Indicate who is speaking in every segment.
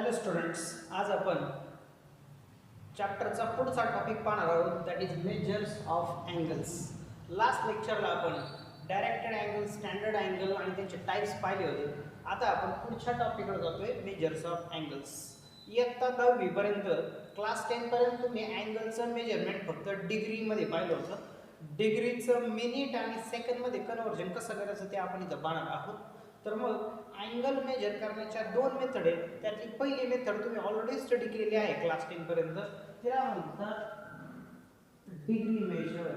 Speaker 1: Hello students, आज आपण चॅप्टरचा पुढचा टॉपिक पाहणार आहोत, that is measures of angles. Last लेक्चरला आपण डायरेक्टेड अँगल, स्टँडर्ड अँगल आणि त्यांचे टाइप्स पाहिले होते. आता आपण पुढच्या टॉपिकवर जातोय, मेजर्स ऑफ अँगल्स. इयत्ता 10वी पर्यंत, क्लास 10 पर्यंत तुम्ही अँगलचं मेजरमेंट फक्त डिग्रीमध्ये पाहिलं होतं. डिग्रीचं मिनिट आणि सेकंडमध्ये कन्व्हर्जन कसं करायचं ते आपण इथं पाहणार आहोत. तर मग अँगल मेजर करण्याच्या दोन मेथड आहेत. त्यातली पहिली मेथड तुम्ही ऑलरेडी स्टडी केलेली आहे क्लास 10 पर्यंत, त्याला म्हणतात डिग्री मेजर.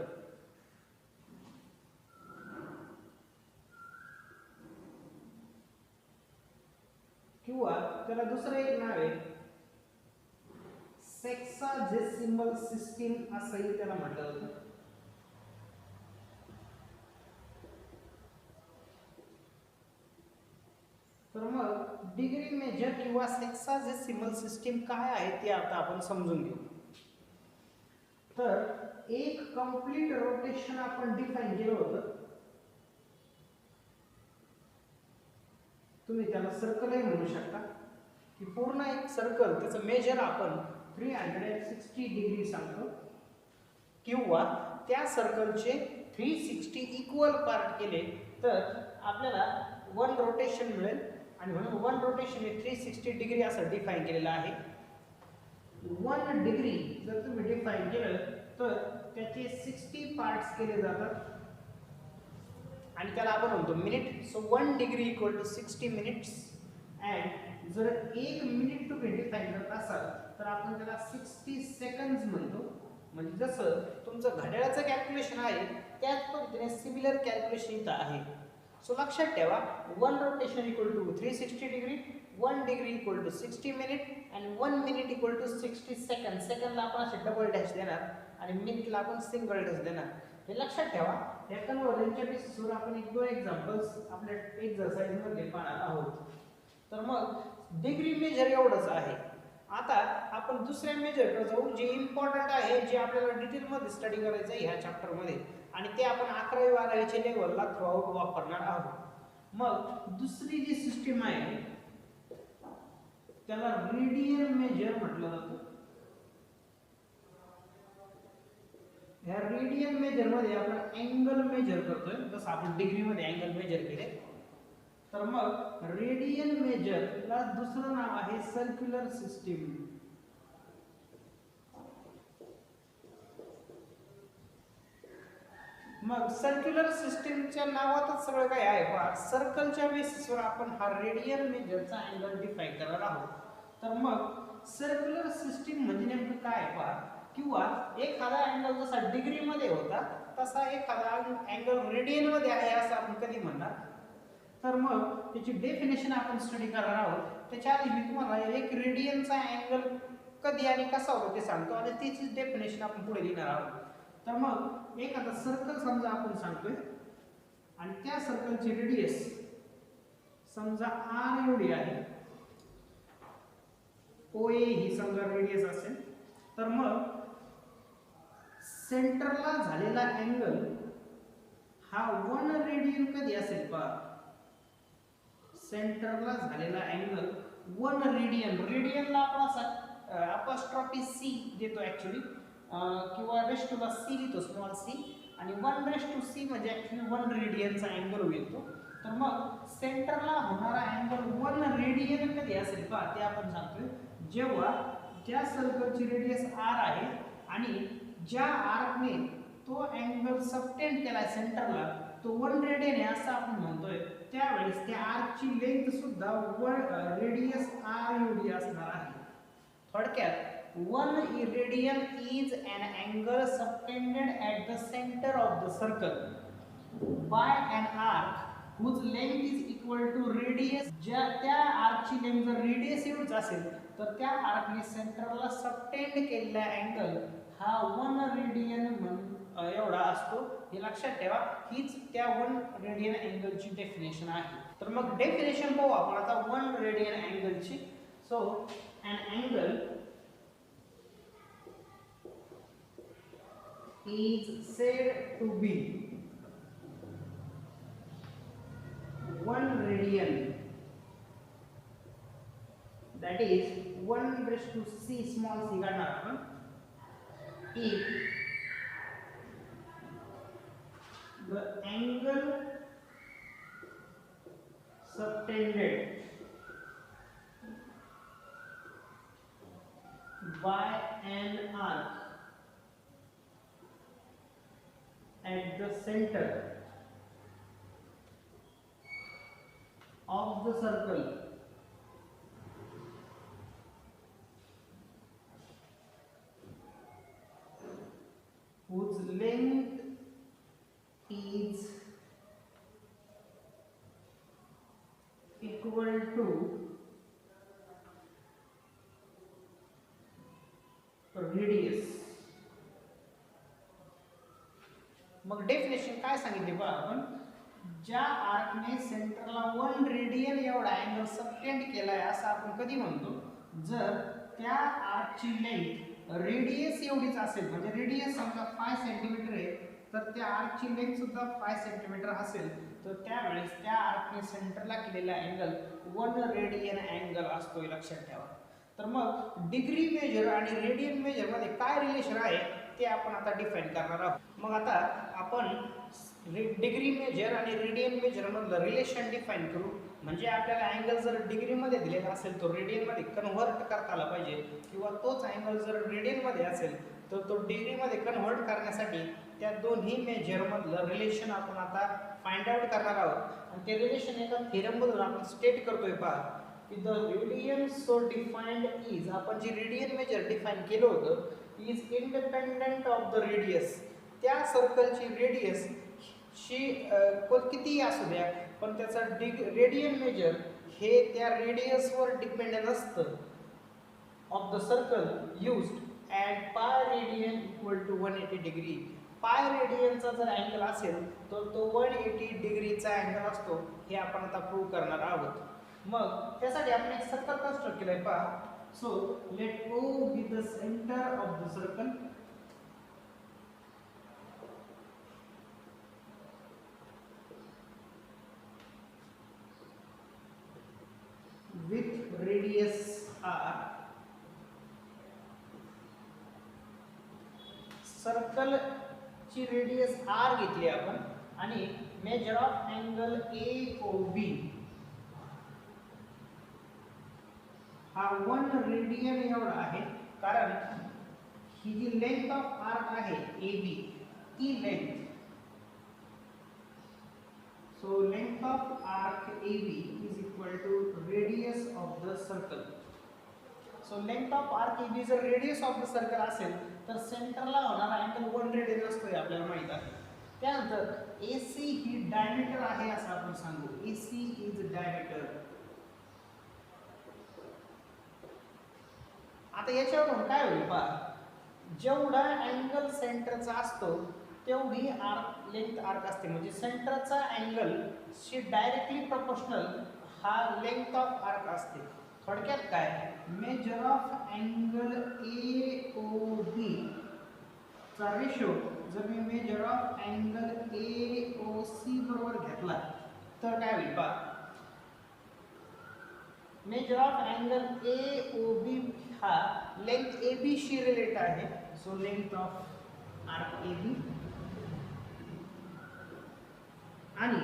Speaker 1: किंवा त्याला दुसरं एक नाव आहे सेक्साजेसिमल सिस्टीम असंही त्याला म्हटलं जातं. तर मग डिग्री मेजर किंवा सेक्साजेसिमल सिस्टीम काय आहे ते आता आपण समजून घेऊ. तर एक कंप्लीट रोटेशन आपण डिफाइन केलं होतं. तुम्ही त्याला सर्कलही म्हणू शकता, की पूर्ण एक सर्कल त्याचं मेजर आपण 360 डिग्री सांगतो, किंवा त्या सर्कलचे 360 इक्वल पार्ट केले तर आपल्याला वन रोटेशन मिळेल. आणि म्हणून वन रोटेशन हे 360 डिग्री असं डिफाइन केलेलं आहे. 1 डिग्री जर तुम्ही डिफाइन केलं तर त्याचे 60 पार्ट्स केले जातात आणि त्याला आपण म्हणतो minute. So 1 degree equal to 60 minutes. And जर 1 मिनिट तुम्ही डिफाइन करत असाल तर आपण त्याला 60 सेकंड्स म्हणतो. म्हणजे जसं तुमचं घड्याळाचं कॅल्क्युलेशन आहे त्याच पद्धतीने सिमिलर कॅल्क्युलेशन इथं आहे. सो लक्षात ठेवा, 1 rotation equal to 360 degree, 1 degree equal to 60 minute and 1 minute equal to 60 second. सेकंडला आपण असे डबल डॅश देणार आणि मिनिटला आपण सिंगल डॅश देणार. हे लक्षात ठेवा. या कन्व्हर्जनच्या बेसिसवर आपण एक दोन एक्झाम्पल्स आपल्या एक्झरसाइजमध्ये पाहणार आहोत. तर मग डिग्री मेजर एवढंच आहे. आता आपण दुसऱ्या मेजरकडे जाऊ, जे इम्पॉर्टंट आहे, जे आपल्याला डिटेलमध्ये स्टडी करायचं आहे ह्या चॅप्टरमध्ये, आणि ते आपण 11वी 12वीच्या लेवलला थ्रूआउट वापरणार आहोत. मग दुसरी जी सिस्टीम आहे त्याला रेडियल मेजर म्हटलं जातं. ह्या रेडियल मेजर मध्ये आपण अँगल मेजर करतोय, जसं आपण डिग्रीमध्ये अँगल मेजर केले. तर मग रेडियल मेजरला दुसरं नाव आहे सर्क्युलर सिस्टीम. मग सर्क्युलर सिस्टीमच्या नावातच सगळं काय आहे. पहा, सर्कलच्या बेसिसवर आपण हा रेडियल मेजरचा अँगल डिफाइन करणार आहोत. तर मग सर्क्युलर सिस्टीम म्हणजे नेमकं काय पहा, किंवा एखादा अँगल जसा डिग्रीमध्ये होता तसा एखादा अँगल रेडियनमध्ये आहे असं आपण कधी म्हणणार. तर मग त्याची डेफिनेशन आपण स्टडी करणार आहोत. त्याच्या आधी मी तुम्हाला एक रेडियनचा अँगल कधी आणि कसा होतो ते सांगतो आणि त्याची डेफिनेशन आपण पुढे लिहिणार आहोत. तर मग एखादा सर्कल समजा आपण सांगतोय आणि त्या सर्कलची रेडियस समजा r एवढी आहे, OA ही समजा रेडियस असेल. तर मग सेंटरला झालेला अँगल हा 1 रेडियन कधी असेल पहा. सेंटरला झालेला अँगल 1 रेडियन. रेडियनला आपण असा अपॉस्ट्रॉफी सी देतो ऍक्च्युली, किंवा रेश टू ला सी लिहितो, स्मॉल सी. आणि 1 रेश टू सी म्हणजे ऍक्च्युली 1 रेडियनचा अँगल येतो. तर मग सेंटरला होणारा अँगल 1 रेडियन कधी असेल पहा, ते आपण सांगतोय जेव्हा ज्या सर्कलची रेडियस r आहे आणि ज्या आर्कने तो अँगल सबटेंड केला सेंटरला तो 1 रेडियन आहे असं आपण म्हणतोय. त्यावेळेस त्या आर्कची लेंथ सुद्धा रेडियस r एवढी असणार आहे. थोडक्यात 1 radian is an angle subtended at the center of the circle by an arc whose length is equal to radius. ज्या त्या आर्कची लेंथ जर रेडियस एवढीच असेल तर त्या आर्कने सेंटरला सबटेंड केलेला अँगल हा 1 रेडियन एवढा असतो. हे लक्षात ठेवा. हीच त्या 1 रेडियन अँगलची डेफिनेशन आहे. तर मग डेफिनेशन पाहू आपण आता 1 रेडियन अँगलची. So an angle is said to be 1 radian, that is 1 raised to c small c काढणार आपण if the angle subtended by an arc at the center of the circle whose length is equal to radius. मग definition काय सांगितले बघा आपण, ज्या आर्कने सेंटरला 1 radian एवढा अँगल सबटेंड केलाय असं आपण कधी म्हणतो, जर त्या आर्कची लेंथ रेडियस एवढीच असेल, म्हणजे रेडियस समजा 5 सेंटीमीटर आहे तर त्या आर्कची लेंथ सुद्धा 5 सेंटीमीटर असेल, तर त्यावेळेस त्या आर्कने सेंटरला केलेला अँगल 1 रेडियन अँगल असतो, लक्षात ठेवा. तर मग डिग्री मेजर आणि रेडियन मेजर मध्ये काय रिलेशन आहे ते आपण आता डिफाइन करणार आहोत. मग आता आपण डिग्री मेजर आणि रेडियन मेजर मधलं रिलेशन डिफाइन करू. म्हणजे आपल्याला अँगल जर डिग्री मध्ये दिलेला असेल तो रेडियन मध्ये कन्व्हर्ट करता आला पाहिजे, किंवा तोच अँगल जर रेडियन मध्ये असेल तर तो डिग्री मध्ये कन्व्हर्ट करण्यासाठी त्या दोन्ही मेजर मधलं रिलेशन आपण आता फाइंड आउट करणार आहोत. आणि ते रिलेशन एका थेरम मधून आपण स्टेट करतोय पहा की the radian so defined is, आपण जे रेडियन मेजर डिफाइन केलं होतं is independent of the radius. त्या सर्कलची रेडियस शी कितीही असू द्या पण त्याचा रेडियन मेजर हे त्या रेडियसवर डिपेंडेंट असतं of the circle used at pi radian equal to 180 degree. Pi रेडियनचा जर अँगल असेल तर तो 180 डिग्रीचा अँगल असतो, हे आपण आता प्रूव्ह करणार आहोत. मग त्यासाठी आपण एक सर्कल कन्स्ट्रक्ट केलंय पहा. So let O be the centre of the circle with radius r. Circle ची रेडियस r घेतली आपण आणि मेजर ऑफ अँगल AOB हा 1 रेडियन एवढा आहे, कारण ही जी लेंथ ऑफ आर्क आहे AB ती length, so length of arc AB is equal to radius of the circle. So length of arc AB जर radius of the circle असेल तर सेंटरला होणारा अँगल 1 रेडियन असतो आपल्याला माहित आहे. त्यानंतर AC ही डायमीटर आहे असं आपण सांगू. AC is diameter. आता याच्यावरून काय होईल पहा, जेवढा अँगल सेंटरचा असतो तेवढी आर्क लेंथ आर्क असते, म्हणजे सेंटरचा अँगल शी डायरेक्टली प्रोपोर्शनल हा लेंथ ऑफ आर्क असते. थोडक्यात काय, मेजर ऑफ अँगल AOB चा रेशो जर मी मेजर ऑफ अँगल AOC बरोबर घेतला तर काय होईल पहा, मेजर ऑफ अँगल AOB हा लेंथ AB शी रिलेट आहे. So length of arc AB आणि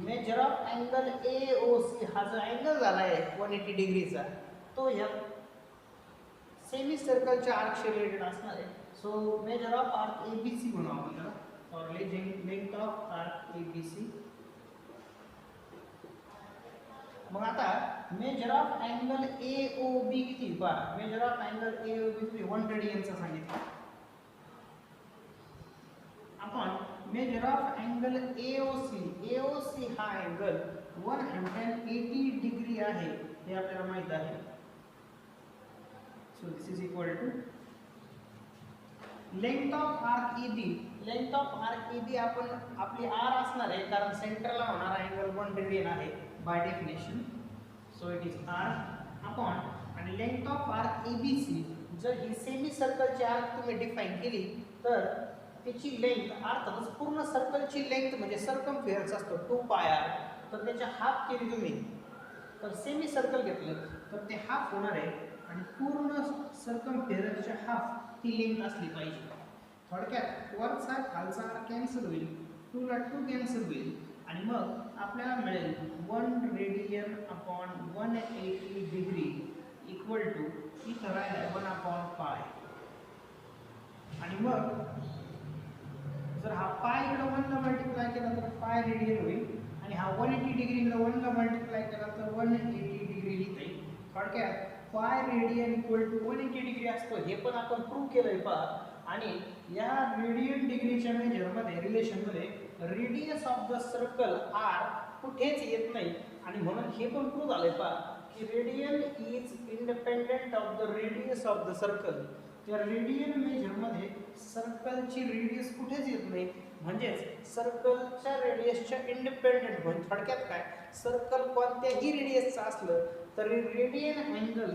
Speaker 1: मेजर ऑफ अँगल AOC हा जो अँगल झाला आहे 180 डिग्रीचा तो या सेमी सर्कलच्या आर्कशी रिलेटेड असणार आहे. So measure of arc ABC म्हणू आपण त्याला, और लेंथ ऑफ आर्क ABC. मग आता मेजर ऑफ अँगल AOB किती पहा, मेजर ऑफ अँगल AOB 1 रेडियनचा सांगितलं आपण. मेजर ऑफ अँगल AOC हा अँगल 180 डिग्री आहे हे आपल्याला माहित आहे. So this is equal to length of arc AB. Length of arc AB आपण आपली R असणार आहे, कारण सेंटरला होणारा अँगल 1 रेडियन आहे by definition. So it is R upon आणि लेंथ ऑफ आर्क ABC. जर ही सेमी सर्कलची आर्क तुम्ही डिफाइन केली तर त्याची लेंथ अर्थातच पूर्ण सर्कलची लेंथ म्हणजे सर्कमफेरन्स असतो 2 पाय r, तर त्याच्या हाफ केली तुम्ही तर सेमी सर्कल घेतलं तर ते हाफ होणार आहे आणि पूर्ण सर्कमफेरन्सच्या हाफ ती लेंथ असली पाहिजे. थोडक्यात वरचा खालचा कॅन्सल होईल, 2 ला 2 कॅन्सल होईल आणि मग आपल्याला मिळेल 1 radian upon 180 degree equal to इथं राहिलं 1 अपॉन पाय. आणि मग जर हा पाय इकडे 1 ला मल्टिप्लाय केला तर पाय रेडियन होईल आणि हा 180 डिग्री इकडे 1 ला मल्टिप्लाय केला तर 180 डिग्री लिहिता येईल. थोडक्यात पाय रेडियन इक्वल टू 180 डिग्री असतो हे पण आपण प्रूव्ह केलंय पहा. आणि या रेडियन डिग्रीच्या मेजरमध्ये रिलेशनमध्ये radius of the circle R कुठेच येत नाही आणि म्हणून हे पण प्रूव्ह झालंय पहा की radian is independent of the radius of the circle. त्या रेडियन मेजरमध्ये सर्कलची रेडियस कुठेच येत नाही म्हणजेच सर्कलच्या रेडियसच्या इंडिपेंडेंट. म्हणजे थोडक्यात काय, सर्कल कोणत्याही रेडियसचा असलं तरी रेडियन अँगल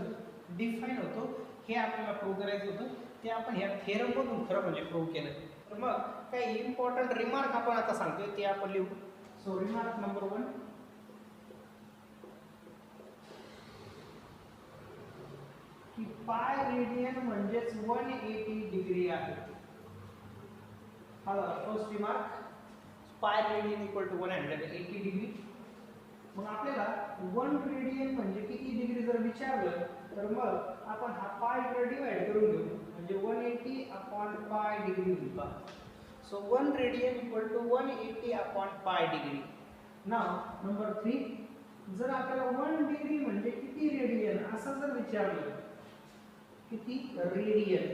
Speaker 1: डिफाईन होतो. हे आपल्याला प्रूव्ह करायचं होतं, ते आपण ह्या थेरममधून खरं म्हणजे प्रूव्ह केलं. तर मग काही इम्पॉर्टंट रिमार्क आपण आता सांगतोय ते आपण लिहू. सो रिमार्क नंबर 1, की पाय रेडियन म्हणजेच 180 डिग्री आहे. हा first remark, pi radian equal to 180 degree. मग आपल्याला 1 रेडियन म्हणजे किती डिग्री जर विचारलं तर मग आपण हा पाय इकडे डिवाइड करून घेऊ म्हणजे 180 अपॉन पाय डिग्री होईल. So 1 radian equal to 180 upon pi degree. नाव नंबर 3, जर आपल्याला 1 डिग्री म्हणजे किती रेडियन असं जर विचारलं, किती रेडियन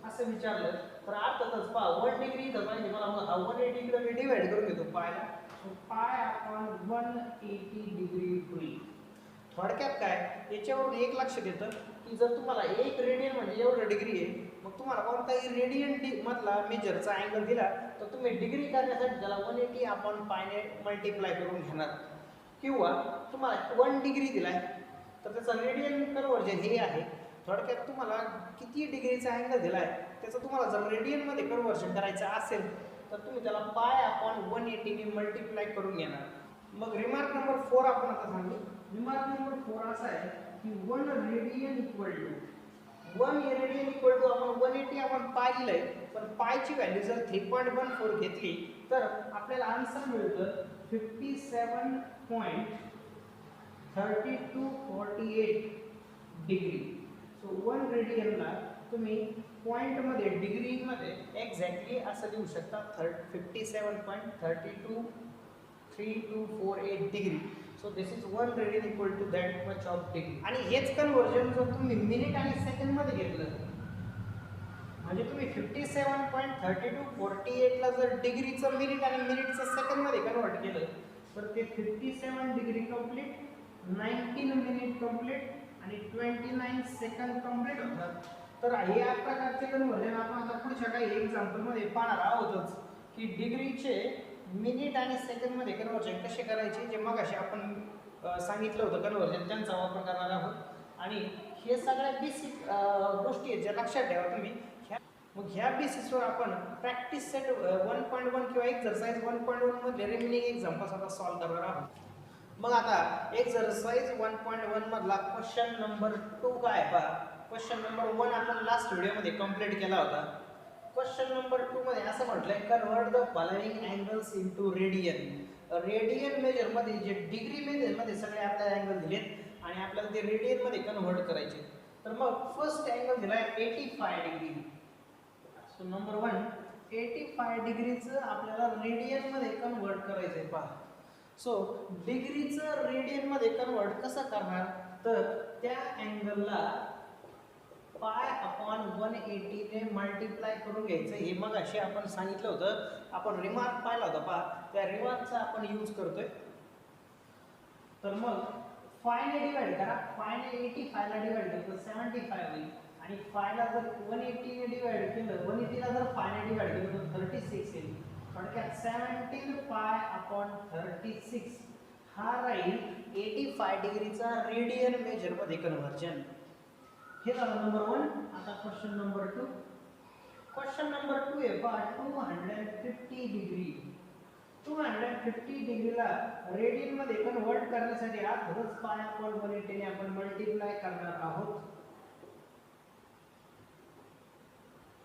Speaker 1: असं विचारलं तर अर्थातच पहा 1 डिग्री तर पाहिजे मला, मग हा 180 इकडे मी डिवाइड करून घेतो पायला. सो पाय अपॉन 180 डिग्री होईल. थोडक्यात काय, याच्यावरून एक लक्षात येतं की जर तुम्हाला 1 रेडियन म्हणजे एवढं डिग्री आहे, मग तुम्हाला कोणताही रेडियन मधला मेजरचा अँगल दिला तर तुम्ही डिग्री करण्यासाठी त्याला 180 अपॉन पायने मल्टिप्लाय करून घेणार. किंवा तुम्हाला 1 डिग्री दिलाय तर त्याचा रेडियन कन्व्हर्जन हे आहे. थोडक्यात तुम्हाला किती डिग्रीचा अँगल दिलाय त्याचं तुम्हाला जर रेडियनमध्ये कन्व्हर्जन करायचं असेल तर तुम्ही त्याला पाय अपॉन 180 ने मल्टिप्लाय करून घेणार. मग रिमार्क नंबर 4 आपण आता सांगू. रिमार्क नंबर 4 असा आहे की 1 radian equal to 1 radian equal to आपण 180 आपण पाय लिहिलंय, पण पायची व्हॅल्यू जर 3.14 घेतली तर आपल्याला आन्सर मिळतं 57.3248 डिग्री. सो 1 रेडियनला तुम्ही पॉईंटमध्ये डिग्रीमध्ये एक्झॅक्टली असं लिहू शकता 57.323248 degree. So this is 1 radian equal to that much of degree. आणि हेच कन्व्हर्जन जर तुम्ही मिनिट आणि सेकंडमध्ये घेतलं म्हणजे तुम्ही 57.3248 ला जर डिग्रीचं मिनिट आणि मिनिटचं सेकंडमध्ये कन्वर्ट केलं तर ते 57 डिग्री कंप्लीट, 19 मिनिट कंप्लीट आणि 29 सेकंड कंप्लीट होतात. तर हे या प्रकारचे कन्व्हर्जन आपण आता पुढच्या काही एक्झाम्पलमध्ये पाहणार आहोतच की डिग्रीचे मिनिट आणि सेकंडमध्ये कन्व्हर्जन कसे करायचे, जे मगाशी आपण सांगितलं होतं कन्व्हर्जन त्यांचा वापर करणार आहोत. आणि हे सगळ्या बेसिक गोष्टी आहेत ज्या लक्षात ठेवा तुम्ही. मग ह्या बेसिसवर आपण प्रॅक्टिस सेट 1.1 किंवा एक्झरसाइज 1.1 मध्ये रिमेनिंग एक्झाम्पल्स आता सॉल्व्ह करणार आहोत. मग आता एक्झरसाइज 1.1 मधला क्वेश्चन नंबर 2 काय पहा. क्वेश्चन नंबर 1 आपण लास्ट व्हिडिओमध्ये कंप्लीट केला होता. क्वेश्चन नंबर 2 मध्ये असं म्हटलंय convert the following angles into radian. Radian मेजरमध्ये जे डिग्री मेजरमध्ये सगळे आपल्याला अँगल दिलेत आणि आपल्याला ते रेडियनमध्ये कन्वर्ट करायचे. तर मग फर्स्ट अँगल दिलाय 85 डिग्री. सो नंबर 1 85 डिग्रीचं आपल्याला रेडियनमध्ये कन्वर्ट करायचं आहे पहा. सो डिग्रीचं रेडियनमध्ये कन्वर्ट कसं करणार तर त्या अँगलला पाय अपॉन 180 ने मल्टिप्लाय करून घ्यायचं. हे मग असे आपण सांगितलं होतं, आपण रिमार्क पाहिला होता पहा, त्या रिमार्कचा आपण यूज करतोय. तर मग 5 ने डिवाइड करा, 5 ने 85 ला डिवाइड केलं तर 75 होईल आणि 5 ला जर 180 ने डिवाइड केलं, 180 ला जर 5 ने डिवाइड केलं तर 36 येईल. थोडक्यात 17 पाय अपॉन 36 हा राहील 85 डिग्रीचा रेडियन मेजरमध्ये कन्व्हर्जन. हे झालं नंबर 1. आता क्वेश्चन नंबर 2. क्वेश्चन नंबर 2 आहे पहा 250 डिग्री. 250 डिग्रीला रेडियन मध्ये कन्वर्ट करण्यासाठी आधीच पाय अपॉन 180 ने आपण मल्टिप्लाय करणार आहोत.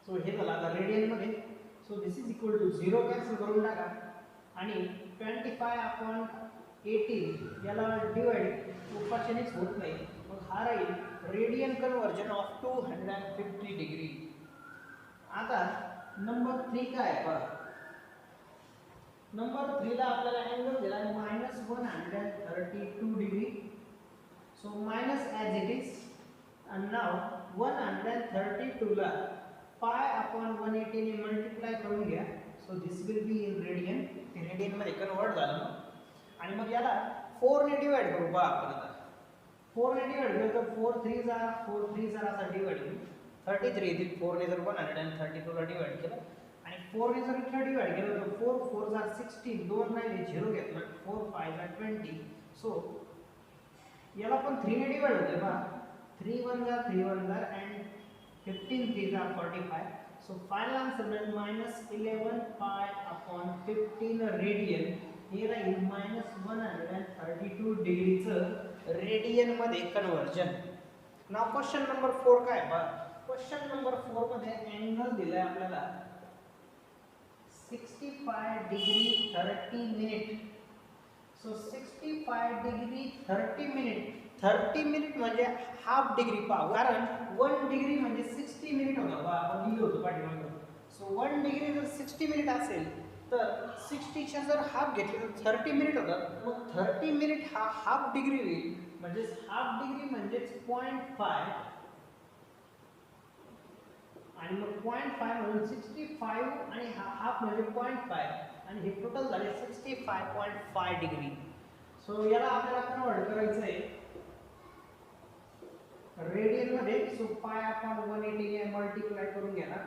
Speaker 1: सो हे झालं आता रेडियन मध्ये. So this is equal to 0 cancel करून टाका आणि 25 अपॉन 18 याला डिवाइड उपाशनेच होत नाही, मग हा राहील रेडियन कन्वर्जन ऑफ 250 डिग्री. आता नंबर 3 काय आहे पहा. नंबर 3 ला आपल्याला अँगल दिला -132 degree. So minus as it is and now 132 ला पाय अपॉन 180 ने मल्टिप्लाय करून घ्या. So this will be in radian. ते रेडियन मध्ये कन्वर्ट झालं आणि मग याला 4 ने डिवाइड करू पहा आपण. आता 4 ने डिवाइड केलं तर 4 3 जा 4 3 जा असा डिवाइड करू 33 येतील. 4 ने जर 132 ला डिवाइड केलं आणि 4 ने जर इथं डिवाइड केलं तर 4 4 जा 16, 2 राहिले 0 घेतलं, 4 5 जा 20. सो याला पण 3 ने डिवाइड होते पहा. 3 1 जा 3 1 जा and 15 3 जा 45. सो फायनल आन्सर मिळेल -11 पाय अपॉन 15 रेडियन. हे राहील -132 डिग्रीचं रेडियन मध्ये कन्वर्जन. नाव क्वेश्चन नंबर 4 काय पहा. क्वेश्चन नंबर 4 मध्ये अँगल दिलाय आपल्याला 65 degree 30 minute. So 65 degree 30 minute. 30 minute म्हणजे हाफ डिग्री पहा, कारण 1 डिग्री म्हणजे 60 मिनिट होतं पहा, आपण लिहिलं होतं पाठीमागे. सो 1 डिग्री जर 60 मिनिट असेल तर 60 च्या जर हाफ घेतले तर 30 मिनिट होतात. मग 30 मिनिट हा हाफ डिग्री होईल. म्हणजे हाफ डिग्री म्हणजेच 0.5 आणि मग 0.5 म्हणून 65 आणि हा हाफ म्हणजे 0.5 आणि हे टोटल झाले 65.5 डिग्री. सो याला आपल्याला कन्वर्ट करायचं आहे रेडियन मध्ये. सो पाय अपॉन 180 ने मल्टिप्लाय करून घेणार.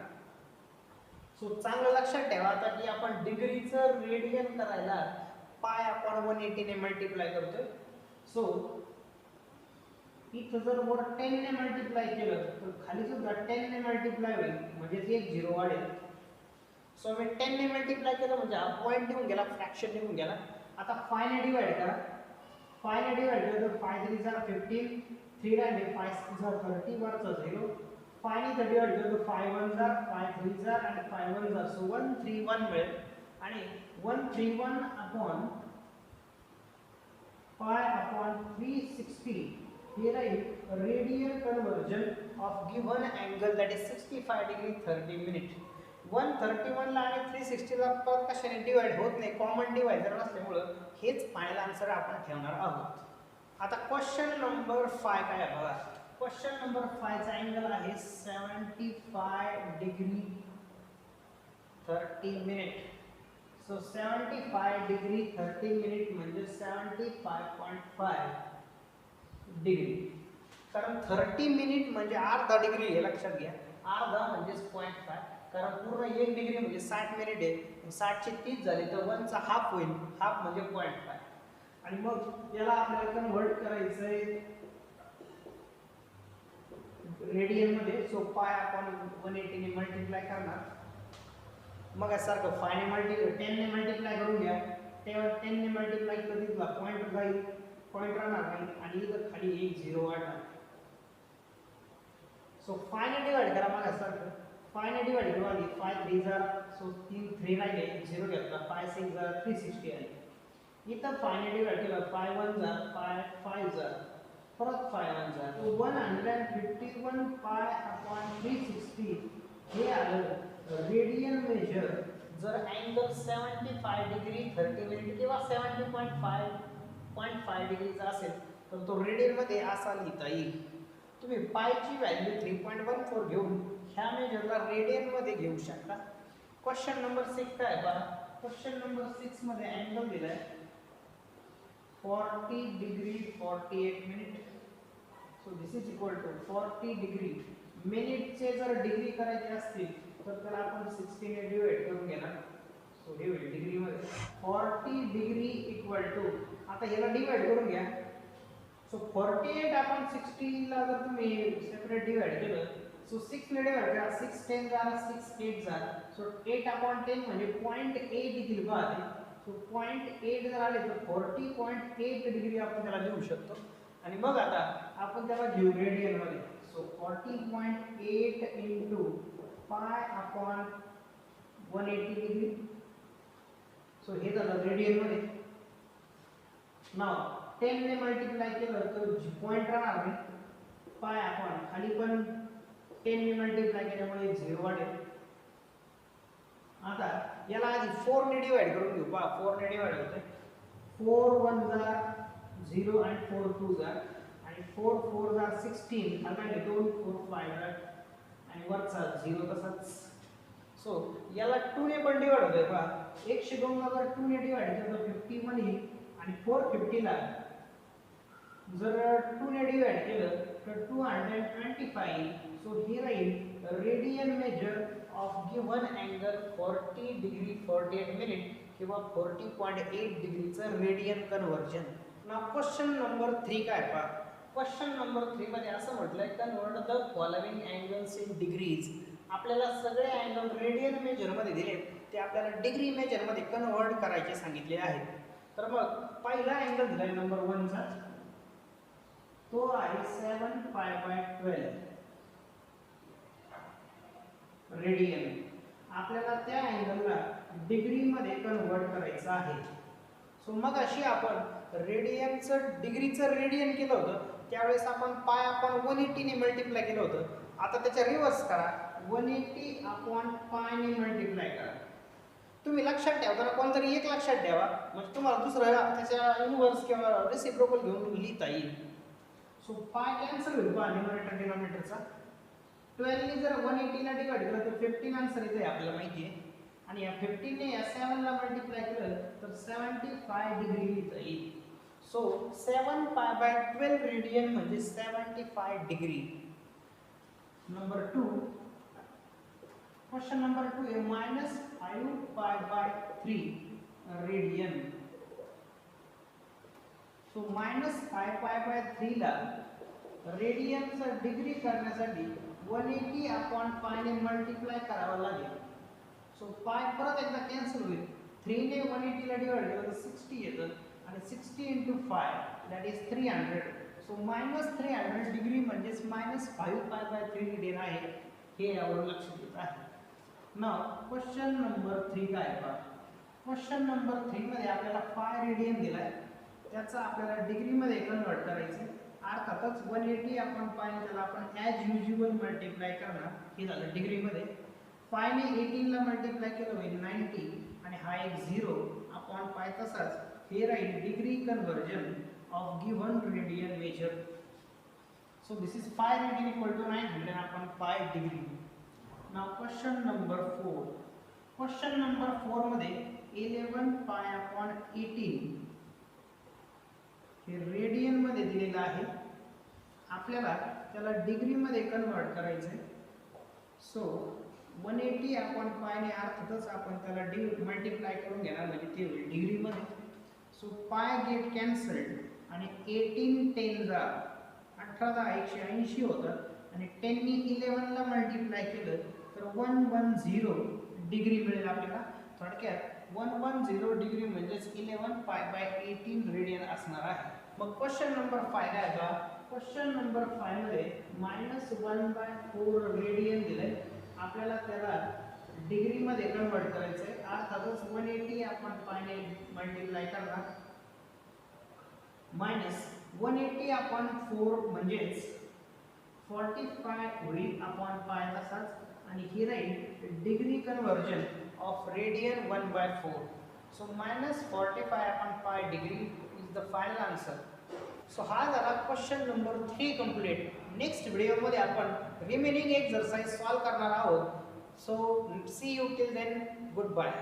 Speaker 1: सो चांगलं लक्षात ठेवा आता की आपण डिग्रीचं रेडियन करायला पाय अपॉन 180 ने मल्टिप्लाय करतोय. सो इथं जर वर 10 ने मल्टिप्लाय केलं तर खाली सुद्धा 10 ने मल्टिप्लाय होईल, म्हणजे एक 0 वाढेल. सो मी 10 ने मल्टिप्लाय केलं म्हणजे हा पॉइंट निघून गेला, फ्रॅक्शन निघून गेला. आता 5 ने डिवाइड करा. 5 ने डिवाइड केलं तर 5 3 जा 15, 3 राहिले 5 6 जा 30 वरचा 0. 5 ने डिवाइड केलं तर 5 1 जा 5 3 जा आणि 5 1 जा. सो 131 मिळेल आणि 131 अपॉन पाय अपॉन 360 हे राहील radian conversion of given angle that is 65 degree 30 minute. 131 ला आणि 360 ला परत कशाने डिवाइड होत नाही, कॉमन डिवायझर नसल्यामुळं हेच फायनल आन्सर आपण ठेवणार आहोत. आता क्वेश्चन नंबर 5 काय आहे बघा. क्वेश्चन नंबर 5 चा अँगल आहे 75 degree 30 minute. So 75 degree 30 minute म्हणजे 75.5 डिग्री. कारण 30 मिनिट म्हणजे अर्धा डिग्री हे लक्षात घ्या. अर्धा म्हणजेच 0.5, कारण पूर्ण 1 डिग्री म्हणजे 60 मिनिट आहे. 60 चे 30 झाले तर 1 चा हाफ होईल. हाफ म्हणजे 0.5 आणि मग याला आपल्याला कन्वर्ट करायचं आहे रेडियन मध्ये. सो पाय अपॉन 180 ने मल्टिप्लाय करणार. मग सारखं 5 ने 10 ने मल्टिप्लाय करून घ्या. तेव्हा 10 ने मल्टिप्लाय केलं तिथला पॉइंट जाईल, पॉइंट राहणार नाही आणि इथं खाली एक 0 वाढणार. सो 5 ने डिवाइड करा. मग सारखं 5 ने डिवाइड करू आधी. 5 3 जा, सो 3 3 राहिले 0 घेतला. 5 6 जा 360 आली. इथं 5 ने डिवाइड केलं 5 1 जा 5 जा परत 5 1 जा. तो 151 पाय अपॉन 360 हे आलं रेडियन मेजर जर अँगल 75 डिग्री 30 मिनिट किंवा 70.5 डिग्रीचा असेल तर तो रेडियन मध्ये असा लिहिता येईल. तुम्ही पायची व्हॅल्यू 3.14 घेऊन ह्या मेजरला रेडियन मध्ये घेऊ शकता. क्वेश्चन नंबर 6 काय पहा. क्वेश्चन नंबर 6 मध्ये अँगल दिलाय 40 degree 48 minute. So this is equal to 40 degree. मिनिटचे जर डिग्री करायचे असतील तर त्याला आपण 60 ने डिवाइड करून घेणार. सो हे होईल डिग्री मध्ये 40 डिग्री इक्वल टू. आता याला डिवाइड करून घ्या. सो 48 आपण 60 ला जर तुम्ही सेपरेट डिवाइड केलं सो 6 ने डिवाइड करा. 6 10 जा 6 8 जा. सो 8 अपॉन 10 म्हणजे 0.8 येतील पहा. सो 0.8 जर आले तर 40.8 डिग्री आपण त्याला लिहू शकतो. आणि मग आता आपण त्याला घेऊ रेडियन मध्ये. So 40.8 into pi upon 180 degree. So हे झालं रेडियन मध्ये. नाव 10 ने मल्टिप्लाय केलं तर पॉइंट राहणार नाही, पाय अपॉन खाली पण 10 ने मल्टिप्लाय केल्यामुळे 0 वाढेल. आता याला आधी 4 ने डिवाइड करून घेऊ. पहा 4 ने डिवाइड होते. 4 1 जा 0 आणि 4 2 जा आणि 4 4 जा 16 आणि 2 4 5 जा आणि वरचा 0 तसाच. सो याला 2 ने पण डिवाइड होते. पहा 102 ला जर 2 ने डिवाइड केलं तर 51 येईल आणि 450 ला जर 2 ने डिवाइड केलं तर 225. सो हे राहील radian measure of given angle 40 degree 48 minute किंवा 40.8 डिग्रीचं रेडियन कन्वर्जन. नाव क्वेश्चन नंबर 3 काय पहा. क्वेश्चन नंबर 3 मध्ये असं म्हटलंय convert the following angles in degrees. आपल्याला सगळे अँगल रेडियन मेजर मध्ये दिले, ते आपल्याला डिग्री मेजर मध्ये कन्वर्ट करायचे सांगितले आहेत. तर मग पहिला अँगल दिलाय नंबर 1 चा, तो आहे 7 π/12 रेडियन. आपल्याला त्या अँगलला डिग्री मध्ये कन्वर्ट करायचं आहे. सो मग अशी आपण रेडियनचं डिग्रीचं रेडियन केलं होतं, त्यावेळेस आपण पाय अपॉन 180 ने मल्टिप्लाय केलं होतं. आता त्याच्या रिव्हर्स करा, 180 अपॉन पाय ने मल्टिप्लाय करा. तुम्ही लक्षात ठेवताना कोणतरी एक लक्षात ठेवा, म्हणजे तुम्हाला दुसरं त्याच्या इनव्हर्स किंवा रेसिप्रोकल घेऊन लिहिता येईल. सो पाय कॅन्सल होईल पहा न्यूमरेटर डिनॉमिनेटरचा. 12 ने जर 180 ला डिवाइड केलं तर 15 आन्सर येते आपल्याला माहिती आहे. आणि या 15 ने या 7 ला मल्टिप्लाय केलं तर 75 डिग्री लिहिता येईल. सो 7 π/12 रेडियन म्हणजे 75 डिग्री. नंबर 2 क्वेश्चन नंबर 2 आहे -5 π/3 रेडियन. सो -5 π/3 ला रेडियनचं डिग्री करण्यासाठी 180 अपॉन पाय ने मल्टिप्लाय करावं लागेल. सो पाय परत एकदा कॅन्सल होईल. 3 ने 180 ला डिवाइड केलं तर 60 येतं आणि 60 × 5 दॅट इज 300. सो -300 डिग्री म्हणजेच -5 π/3 रेडियन आहे. हे यावरून लक्षात येत आहे. नाव क्वेश्चन नंबर 3 काय पहा. क्वेश्चन नंबर 3 मध्ये आपल्याला पाय रेडियन दिलाय, त्याचा आपल्याला डिग्री मध्ये कन्वर्ट करायचं. अर्थातच 180 आपण पाय त्याला आपण ॲज युजुअल मल्टिप्लाय करणार. हे झालं डिग्री मध्ये. पाय ने 18 ला मल्टिप्लाय केलं होईल 90 आणि हा एक 0 अपॉन पाय तसाच. हे राहील degree conversion of given radian measure. So this is pi radian equal to 900 upon pi degree. नाव क्वेश्चन नंबर 4. क्वेश्चन नंबर 4 मध्ये 11 π/18 हे रेडियन मध्ये दिलेलं आहे. आपल्याला त्याला डिग्री मध्ये कन्वर्ट करायचं आहे. सो 180 अपॉन पाय ने अर्थातच आपण त्याला मल्टिप्लाय करून घेणार, म्हणजे ते होईल डिग्री मध्ये. सो पाय गेट कॅन्सल्ड आणि 18 10 जा 18 180 होतं आणि 10 ने 11 ला मल्टिप्लाय केलं तर 110 डिग्री मिळेल आपल्याला. थोडक्यात 110 डिग्री म्हणजेच 11 π/18 रेडियन असणार आहे. मग क्वेश्चन नंबर 5 काय आहे. क्वेश्चन नंबर 5 मध्ये -1/4 रेडियन दिलंय. आपल्याला त्याला डिग्री मध्ये कन्वर्ट करायचं आहे. अर्थातच 180 आपण पायने मल्टिप्लाय करणार. -180 अपॉन 4 म्हणजेच 45 होईल अपॉन पाय तसाच. आणि ही राहील degree conversion of radian 1/4. So -45 upon pi degree is the final answer. So हा झाला क्वेश्चन नंबर 3 कंप्लीट. नेक्स्ट व्हिडिओमध्ये आपण रिमेनिंग एक्सरसाइज सॉल्व करणार आहोत. So see you till then. Good bye.